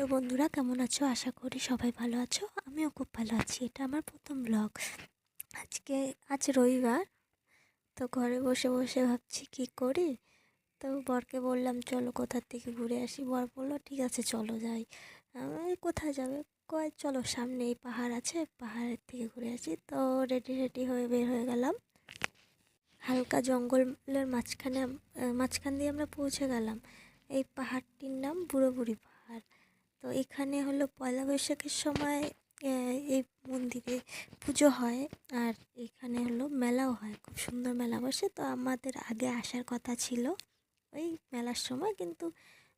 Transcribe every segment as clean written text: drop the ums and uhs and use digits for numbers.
Hello বন্ধুরা, কেমন আছো? আশা করি সবাই ভালো আছো। আমিও খুব ভালো আছি। এটা আমার প্রথম ব্লগ। আজ রবিবার, তো ঘরে বসে বসে ভাবছি কি করি। তো বরকে বললাম চলো কোথার থেকে ঘুরে আসি। বর বললো ঠিক আছে চলো যাই। আমি কোথায় যাবে? কয় চলো সামনে এই পাহাড় আছে, পাহাড়ের থেকে ঘুরে আসি। তো রেডি হয়ে বের হয়ে গেলাম। হালকা জঙ্গলের মাঝখান দিয়ে আমরা পৌঁছে গেলাম। এই পাহাড়টির নাম বুড়ো বুড়ি পাহাড়। তো এখানে হলো পয়লা বৈশাখের সময় এই মন্দিরে পুজো হয়। আর এখানে হলো মেলাও হয়, খুব সুন্দর মেলা বসে। তো আমাদের আগে আসার কথা ছিল ওই মেলার সময়, কিন্তু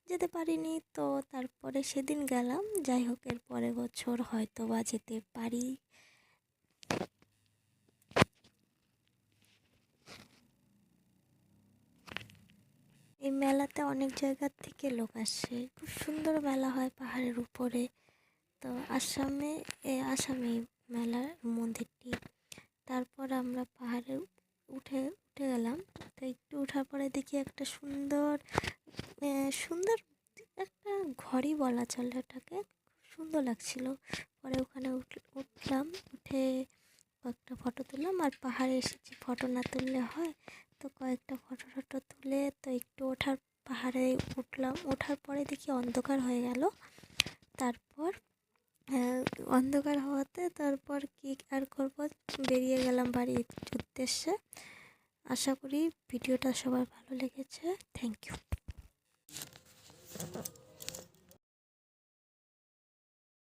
যেতে পারিনি। তো তারপরে সেদিন গেলাম। যাই হোক, এর পরের বছর হয়তো বা যেতে পারি। এই মেলাতে অনেক জায়গার থেকে লোক আসে, খুব সুন্দর মেলা হয় পাহাড়ের উপরে। তো আসামে মেলার মন্দিরটি। তারপর আমরা পাহাড়ে উঠে উঠে গেলাম। তো একটু ওঠার পরে দেখি একটা সুন্দর সুন্দর একটা ঘরই বলা চলে ওটাকে, খুব সুন্দর লাগছিল। পরে ওখানে উঠলাম, উঠে কয়েকটা ফটো তুললাম। আর পাহাড়ে এসেছি, ফটো না তুললে হয়। তো কয়েকটা ফটো তুলে তো একটু পাহাড়ে উঠলাম। ওঠার পরে দেখি অন্ধকার হয়ে গেল। তারপর অন্ধকার হওয়াতে তারপর কি আর করব, বেরিয়ে গেলাম বাড়ির উদ্দেশ্যে। আশা করি ভিডিওটা সবার ভালো লেগেছে। Thank you.